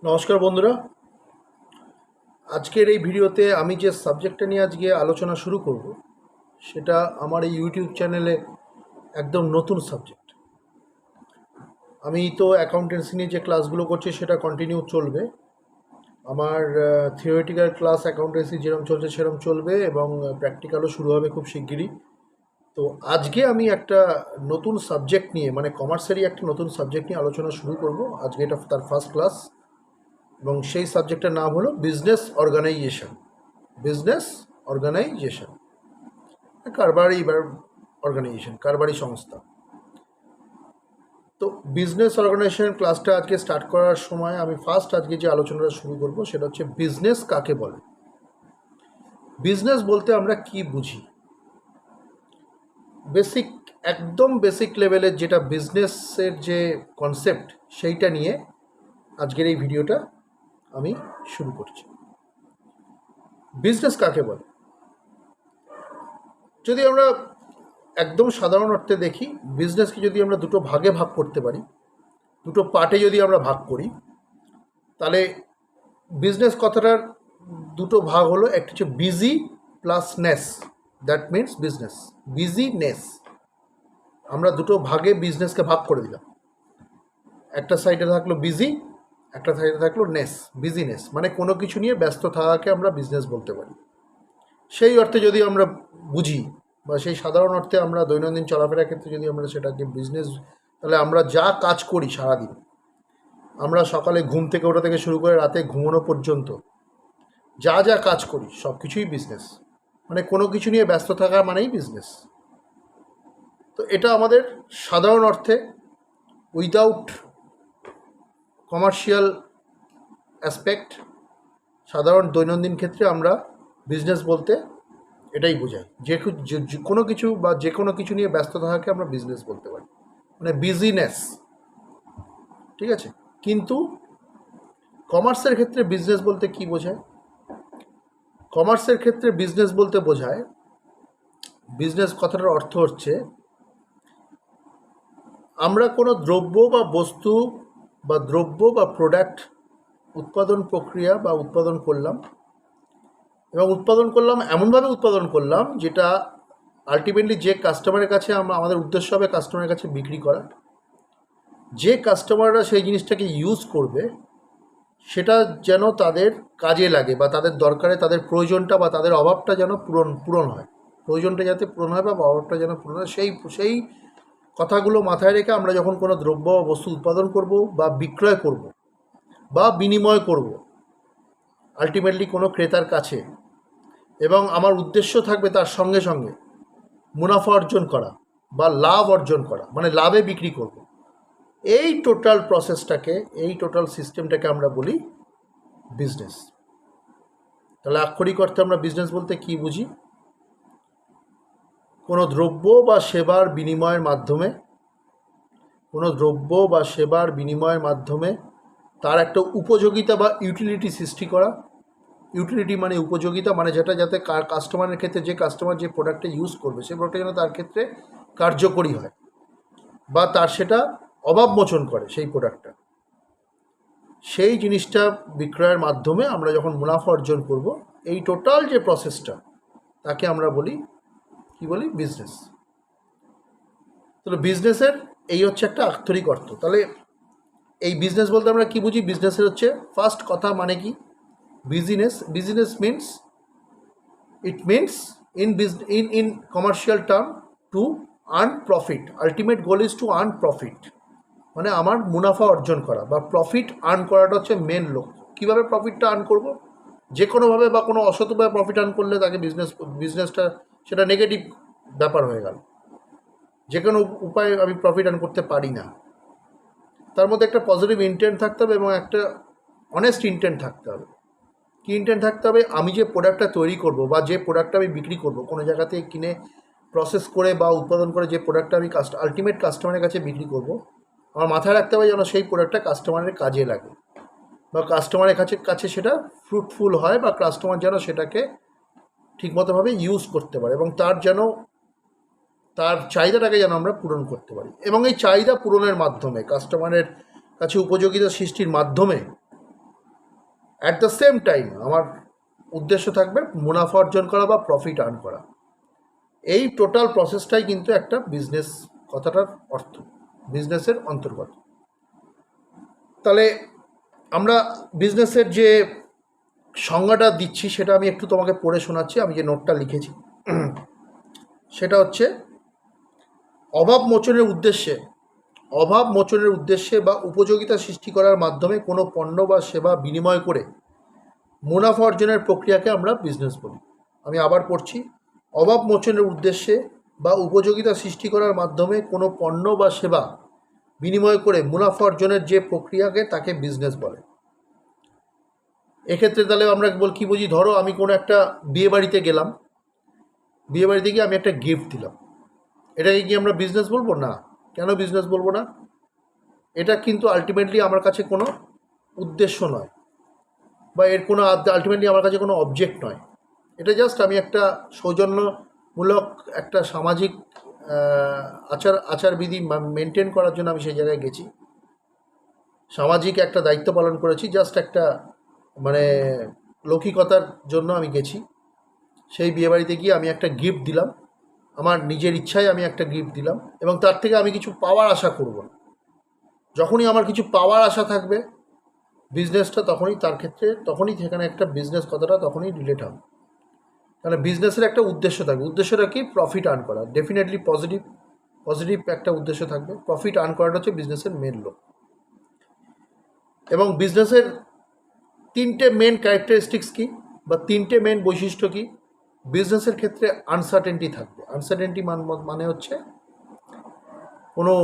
নমস্কার বন্ধুরা, আজকের এই ভিডিওতে আমি যে সাবজেক্টটা নিয়ে আজকে আলোচনা শুরু করব সেটা আমার এই ইউটিউব চ্যানেলে একদম নতুন সাবজেক্ট। আমি তো অ্যাকাউন্টেন্সি নিয়ে যে ক্লাসগুলো করছি সেটা কন্টিনিউ চলবে। আমার থিওরিটিক্যাল ক্লাস অ্যাকাউন্টেন্সি যেরকম চলছে সেরকম চলবে এবং প্র্যাকটিক্যালও শুরু হবে খুব শিগগিরই। তো আজকে আমি একটা নতুন সাবজেক্ট নিয়ে মানে কমার্সেরই একটা নতুন সাবজেক্ট নিয়ে আলোচনা শুরু করব। আজকে এটা তার ফার্স্ট ক্লাস এবং সেই সাবজেক্টের নাম হলো বিজনেস অর্গানাইজেশন। বিজনেস অর্গানাইজেশন কারবারি বা অর্গানাইজেশন, কারবারি সংস্থা। তো বিজনেস অর্গানাইজেশন ক্লাসটা আজকে স্টার্ট করার সময় আমি ফার্স্ট আজকে যে আলোচনাটা শুরু করব সেটা হচ্ছে বিজনেস কাকে বলে। বিজনেস বলতে আমরা কি বুঝি, বেসিক একদম বেসিক লেভেলের যেটা বিজনেসের যে কনসেপ্ট সেইটা নিয়ে আজকের এই ভিডিওটা আমি শুরু করছি। বিজনেস কাকে বলে, যদি আমরা একদম সাধারণ অর্থে দেখি, বিজনেসকে যদি আমরা দুটো ভাগে ভাগ করতে পারি, দুটো পার্টে যদি আমরা ভাগ করি, তাহলে বিজনেস কথাটার দুটো ভাগ হলো, একটা হচ্ছে busy plus ness, that means business. Business আমরা দুটো ভাগে বিজনেসকে ভাগ করে দিলাম। একটা সাইডে থাকলো বিজি, একটা সাইডে থাকলো নেস। বিজিনেস মানে কোনো কিছু নিয়ে ব্যস্ত থাকাকে আমরা বিজনেস বলতে পারি। সেই অর্থে যদি আমরা বুঝি বা সেই সাধারণ অর্থে আমরা দৈনন্দিন চলাফেরার ক্ষেত্রে যদি আমরা সেটাকে বিজনেস, তাহলে আমরা যা কাজ করি সারাদিন, আমরা সকালে ঘুম থেকে ওঠা থেকে শুরু করে রাতে ঘুমানো পর্যন্ত যা যা কাজ করি সব কিছুই বিজনেস। মানে কোনো কিছু নিয়ে ব্যস্ত থাকা মানেই বিজনেস। তো এটা আমাদের সাধারণ অর্থে উইদাউট কমার্শিয়াল অ্যাসপেক্ট সাধারণ দৈনন্দিন ক্ষেত্রে আমরা বিজনেস বলতে এটাই বোঝাই, যে কোনো কিছু বা যে কোনো কিছু নিয়ে ব্যস্ত থাকাকে আমরা বিজনেস বলতে পারি, মানে বিজিনেস। ঠিক আছে, কিন্তু কমার্সের ক্ষেত্রে বিজনেস বলতে কি বোঝায়? কমার্সের ক্ষেত্রে বিজনেস বলতে বোঝায়, বিজনেস কথাটার অর্থ হচ্ছে আমরা কোনো দ্রব্য বা বস্তু বা দ্রব্য বা প্রোডাক্ট উৎপাদন প্রক্রিয়া বা উৎপাদন করলাম, এবং উৎপাদন করলাম এমনভাবে উৎপাদন করলাম যেটা আলটিমেটলি যে কাস্টমারের কাছে আমাদের উদ্দেশ্য হবে কাস্টমারের কাছে বিক্রি করা। যে কাস্টমাররা সেই জিনিসটাকে ইউজ করবে সেটা যেন তাদের কাজে লাগে বা তাদের দরকারে তাদের প্রয়োজনটা বা তাদের অভাবটা যেন পূরণ হয়, প্রয়োজনটা যাতে পূরণ হয় বা অভাবটা যেন পূরণ হয়, সেই কথাগুলো মাথায় রেখে আমরা যখন কোনো দ্রব্য বা বস্তু উৎপাদন করব বা বিক্রয় করব বা বিনিময় করব আলটিমেটলি কোনো ক্রেতার কাছে, এবং আমার উদ্দেশ্য থাকবে তার সঙ্গে সঙ্গে মুনাফা অর্জন করা বা লাভ অর্জন করা, মানে লাভে বিক্রি করব, এই টোটাল প্রসেসটাকে, এই টোটাল সিস্টেমটাকে আমরা বলি বিজনেস। তাহলে আক্ষরিক অর্থে আমরা বিজনেস বলতে কি বুঝি? কোনো দ্রব্য বা সেবার বিনিময়ের মাধ্যমে, কোনো দ্রব্য বা সেবার বিনিময়ের মাধ্যমে তার একটা উপযোগিতা বা ইউটিলিটি সৃষ্টি করা। ইউটিলিটি মানে উপযোগিতা, মানে যেটা যাতে কাস্টমারের ক্ষেত্রে, যে কাস্টমার যে প্রোডাক্টটা ইউজ করবে সেই প্রোডাক্টটা যেন তার ক্ষেত্রে কার্যকরী হয় বা তার সেটা অভাব মোচন করে সেই প্রোডাক্টটা। সেই জিনিসটা বিক্রয়ের মাধ্যমে আমরা যখন মুনাফা অর্জন করব, এই টোটাল যে প্রসেসটা তাকে আমরা বলি, কি বলি? বিজনেস। তাহলে বিজনেসের এই হচ্ছে একটা আক্ষরিক অর্থ। তাহলে এই বিজনেস বলতে আমরা কি বুঝি? বিজনেসের হচ্ছে ফার্স্ট কথা মানে কি? Business, business means, it means in commercial term to earn profit. Ultimate goal is to earn profit, মানে আমার মুনাফা অর্জন করা বা প্রফিট আর্ন করাটা হচ্ছে মেন লক্ষ্য। কীভাবে প্রফিটটা আর্ন করব? যে কোনোভাবে বা কোনো অসতভাবে প্রফিট আর্ন করলে তাকে বিজনেসটা সেটা নেগেটিভ ব্যাপার হয়ে গেল। যে কোনো উপায়ে আমি প্রফিট আর্ন করতে পারি না। তার মধ্যে একটা পজিটিভ ইন্টেন্ট থাকতে হবে এবং একটা অনেস্ট ইন্টেন্ট থাকতে হবে। কী ইন্টেন্ট থাকতে হবে? আমি যে প্রোডাক্টটা তৈরি করব বা যে প্রোডাক্টটা আমি বিক্রি করব, কোনো জায়গা থেকে কিনে প্রসেস করে বা উৎপাদন করে যে প্রোডাক্টটা আমি আলটিমেট কাস্টমারের কাছে বিক্রি করব, আমার মাথায় রাখতে হবে যেন সেই প্রোডাক্টটা কাস্টমারের কাজে লাগে বা কাস্টমারের কাছে সেটা ফ্রুটফুল হয় বা কাস্টমার যেন সেটাকে ঠিকমতোভাবে ইউজ করতে পারে এবং তার যেন তার চাহিদাটাকে যেন আমরা পূরণ করতে পারি। এবং এই চাহিদা পূরণের মাধ্যমে, কাস্টমারের কাছে উপযোগিতা সৃষ্টির মাধ্যমে অ্যাট দ্য সেম টাইম আমার উদ্দেশ্য থাকবে মুনাফা অর্জন করা বা প্রফিট আর্ন করা। এই টোটাল প্রসেসটাই কিন্তু একটা বিজনেস কথাটার অর্থ, বিজনেসের অন্তর্গত। তাহলে আমরা বিজনেসের যে সংজ্ঞাটা দিচ্ছি সেটা আমি একটু তোমাকে পড়ে শোনাচ্ছি, আমি যে নোটটা লিখেছি। সেটা হচ্ছে অভাব মোচনের উদ্দেশ্যে বা উপযোগিতা সৃষ্টি করার মাধ্যমে কোনো পণ্য বা সেবা বিনিময় করে মুনাফা অর্জনের প্রক্রিয়াকে আমরা বিজনেস বলি। আমি আবার পড়ছি, অভাব মোচনের উদ্দেশ্যে বা উপযোগিতা সৃষ্টি করার মাধ্যমে কোনো পণ্য বা সেবা বিনিময় করে মুনাফা অর্জনের যে প্রক্রিয়াকে তাকে বিজনেস বলে। এক্ষেত্রে তাহলে আমরা কী বুঝি, ধরো আমি কোনো একটা বিয়েবাড়িতে গেলাম, বিয়েবাড়িতে গিয়ে আমি একটা গিফট দিলাম, এটাকে কি আমরা বিজনেস বলবো? না। কেন বিজনেস বলবো না? এটা কিন্তু আলটিমেটলি আমার কাছে কোনো উদ্দেশ্য নয়, বা এর কোনো আলটিমেটলি আমার কাছে কোনো অবজেক্ট নয়। এটা জাস্ট আমি একটা সৌজন্যমূলক একটা সামাজিক আচারবিধি মেনটেন করার জন্য আমি সেই জায়গায় গেছি, সামাজিক একটা দায়িত্ব পালন করেছি, জাস্ট একটা মানে লৌকিকতার জন্য আমি গেছি। সেই বিয়েবাড়িতে গিয়ে আমি একটা গিফট দিলাম, আমার নিজের ইচ্ছায় আমি একটা গিফট দিলাম, এবং তার থেকে আমি কিছু পাওয়ার আশা করব না। যখনই আমার কিছু পাওয়ার আশা থাকবে বিজনেসটা তখনই সেখানে একটা বিজনেস কথাটা তখনই রিলেট হবে। তাহলে বিজনেসের একটা উদ্দেশ্য থাকবে, উদ্দেশ্যটা কি? প্রফিট আর্ন করা। ডেফিনেটলি পজিটিভ একটা উদ্দেশ্য থাকবে। প্রফিট আর্ন করাটা হচ্ছে বিজনেসের মেন লক্ষ্য। এবং বিজনেসের তিনটে মেন ক্যারেক্টারিস্টিক্স কী বা তিনটে মেন বৈশিষ্ট্য কী? বিজনেসের ক্ষেত্রে আনসার্টেনটি থাকবে। আনসার্টেনটি মানে হচ্ছে কোনো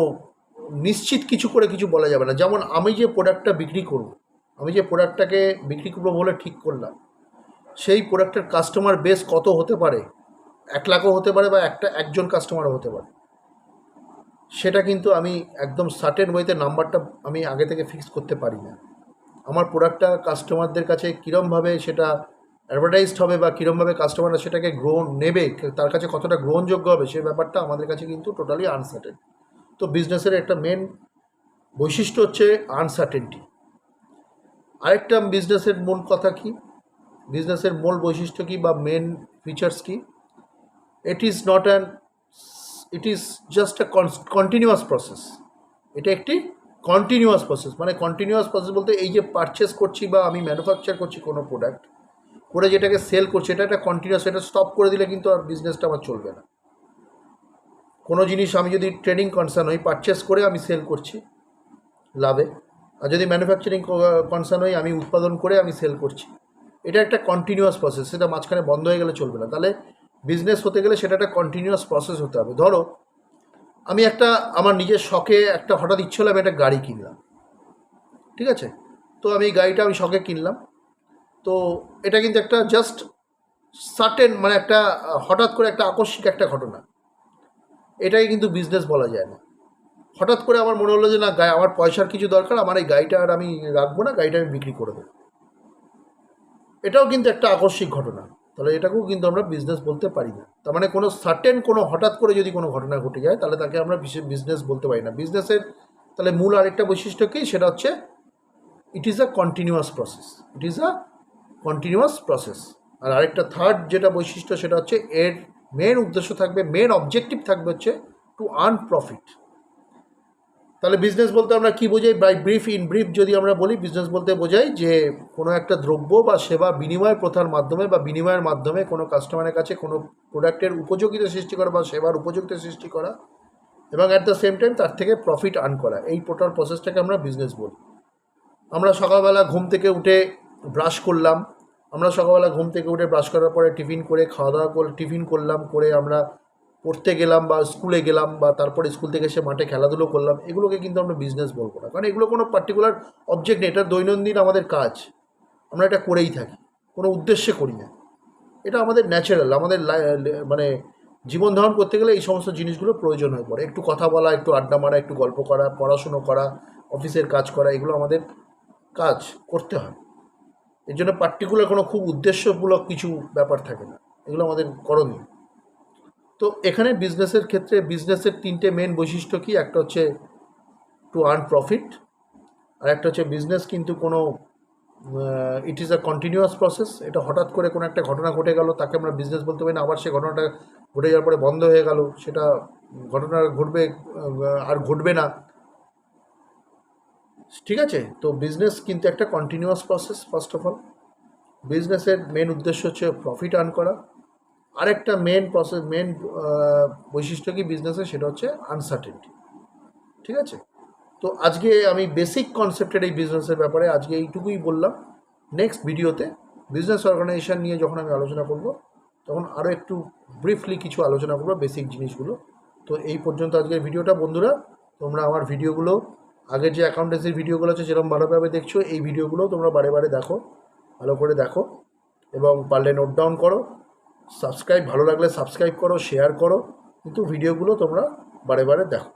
নিশ্চিত কিছু করে কিছু বলা যাবে না। যেমন আমি যে প্রোডাক্টটা বিক্রি করব, আমি যে প্রোডাক্টটাকে বিক্রি করবো বলে ঠিক করলাম, সেই প্রোডাক্টের কাস্টমার বেস কত হতে পারে, 1 লাখও হতে পারে বা একজন কাস্টমারও হতে পারে, সেটা কিন্তু আমি একদম সার্টেন ওয়েতে নাম্বারটা আমি আগে থেকে ফিক্স করতে পারি না। আমার প্রোডাক্টটা কাস্টমারদের কাছে কীরমভাবে সেটা অ্যাডভার্টাইজড হবে বা কীরমভাবে কাস্টমাররা সেটাকে নেবে, তার কাছে কতটা গ্রহণযোগ্য হবে, সে ব্যাপারটা আমাদের কাছে কিন্তু টোটালি আনসার্টেন। তো বিজনেসের একটা মেন বৈশিষ্ট্য হচ্ছে আনসার্টেনটি। আরেকটা বিজনেসের মূল কথা কি, বিজনেসের মূল বৈশিষ্ট্য কী বা মেন ফিচার্স কি? It is just a continuous process. এটা একটি কন্টিনিউয়াস প্রসেস। মানে কন্টিনিউয়াস প্রসেস বলতে এই যে পারচেস করছি বা আমি ম্যানুফ্যাকচার করছি কোনো প্রোডাক্ট করে যেটাকে সেল করছি, এটা একটা কন্টিনিউয়াস। এটা স্টপ করে দিলে কিন্তু আর বিজনেসটা আমার চলবে না। কোনো জিনিস আমি যদি ট্রেডিং কনসার্ন হই, পারচেস করে আমি সেল করছি লাভে, আর যদি ম্যানুফ্যাকচারিং কনসার্ন হই, আমি উৎপাদন করে আমি সেল করছি, এটা একটা কন্টিনিউয়াস প্রসেস। সেটা মাঝখানে বন্ধ হয়ে গেলে চলবে না। তাহলে বিজনেস হতে গেলে সেটা একটা কন্টিনিউয়াস প্রসেস হতে হবে। ধরো আমি আমার নিজের শখে হঠাৎ ইচ্ছে হলো আমি একটা গাড়ি কিনলাম, ঠিক আছে? তো আমি এই গাড়িটা আমি শখে কিনলাম, তো এটা কিন্তু একটা জাস্ট সার্টেন মানে একটা হঠাৎ করে একটা আকস্মিক একটা ঘটনা, এটাকে কিন্তু বিজনেস বলা যায় না। হঠাৎ করে আমার মনে হলো যে না, আমার পয়সার কিছু দরকার, আমার এই গাড়িটা আর আমি রাখবো না, গাড়িটা আমি বিক্রি করে দেবো, এটাও কিন্তু একটা আকস্মিক ঘটনা। তাহলে এটাকেও কিন্তু আমরা বিজনেস বলতে পারি না। তার মানে কোনো সার্টেন কোনো হঠাৎ করে যদি কোনো ঘটনা ঘটে যায় তাহলে তাকে আমরা বিজনেস বলতে পারি না। বিজনেসের তাহলে মূল আরেকটা বৈশিষ্ট্য কী, সেটা হচ্ছে it is a continuous process. আর আরেকটা থার্ড যেটা বৈশিষ্ট্য, সেটা হচ্ছে এর মেন উদ্দেশ্য থাকবে, মেন অবজেক্টিভ থাকবে হচ্ছে টু আর্ন প্রফিট। তাহলে বিজনেস বলতে আমরা কী বোঝাই? ইন ব্রিফ যদি আমরা বলি, বিজনেস বলতে বোঝাই যে কোনো একটা দ্রব্য বা সেবা বিনিময় প্রথার মাধ্যমে বা বিনিময়ের মাধ্যমে কোনো কাস্টমারের কাছে কোনো প্রোডাক্টের উপযোগিতা সৃষ্টি করা বা সেবার উপযোগিতা সৃষ্টি করা, এবং অ্যাট দ্য সেম টাইম তার থেকে প্রফিট আর্ন করা, এই টোটাল প্রসেসটাকে আমরা বিজনেস বলি। আমরা সকালবেলা ঘুম থেকে উঠে ব্রাশ করলাম, ব্রাশ করার পরে টিফিন করে খাওয়া দাওয়া করে টিফিন করলাম, করে আমরা পড়তে গেলাম বা স্কুলে গেলাম, বা তারপরে স্কুল থেকে এসে মাঠে খেলাধুলো করলাম, এগুলোকে কিন্তু আমরা বিজনেস বলবো না, কারণ এগুলো কোনো পার্টিকুলার অবজেক্ট নেই। এটা দৈনন্দিন আমাদের কাজ, আমরা এটা করেই থাকি, কোনো উদ্দেশ্যে করি না। এটা আমাদের ন্যাচারাল, আমাদের মানে জীবন ধারণ করতে গেলে এই সমস্ত জিনিসগুলো প্রয়োজন হয়ে পড়ে। একটু কথা বলা, একটু আড্ডা মারা, একটু গল্প করা, পড়াশুনো করা, অফিসের কাজ করা, এগুলো আমাদের কাজ করতে হয়। এর জন্য পার্টিকুলার কোনো খুব উদ্দেশ্যমূলক কিছু ব্যাপার থাকে না, এগুলো আমাদের করণীয়। তো এখানে বিজনেসের ক্ষেত্রে বিজনেসের তিনটে মেন বৈশিষ্ট্য কি, একটা হচ্ছে টু আর্ন প্রফিট, আর একটা হচ্ছে বিজনেস কিন্তু কোনো ইট ইজ আ কন্টিনিউয়াস প্রসেস। এটা হঠাৎ করে কোনো একটা ঘটনা ঘটে গেল, তাকে আমরা বিজনেস বলতে পারি না। আবার সে ঘটনাটা ঘটে যাওয়ার পরে বন্ধ হয়ে গেল, সেটা ঘটনা ঘটবে আর ঘটবে না, ঠিক আছে? তো বিজনেস কিন্তু একটা continuous process. First of all বিজনেসের মেন উদ্দেশ্য হচ্ছে প্রফিট আর্ন করা। আরেকটা মেন বৈশিষ্ট্য কি বিজনেসের, সেটা হচ্ছে আনসার্টেনটি, ঠিক আছে? তো আজকে আমি বেসিক কনসেপ্টের এই বিজনেসের ব্যাপারে আজকে এইটুকুই বললাম। নেক্সট ভিডিওতে বিজনেস অর্গানাইজেশন নিয়ে যখন আমি আলোচনা করব, তখন আরও একটু ব্রিফলি কিছু আলোচনা করবো বেসিক জিনিসগুলো। তো এই পর্যন্ত আজকের ভিডিওটা। বন্ধুরা, তোমরা আমার ভিডিওগুলো, আগের যে অ্যাকাউন্টেন্সির ভিডিওগুলো আছে যেরকম ভালোভাবে দেখছো, এই ভিডিওগুলো তোমরা বারে বারে দেখো, ভালো করে দেখো, এবং পারলে নোট ডাউন করো। ভালো লাগলে সাবস্ক্রাইব করো, শেয়ার করো, কিন্তু ভিডিওগুলো তোমরা বারে বারে দেখো।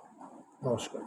নমস্কার।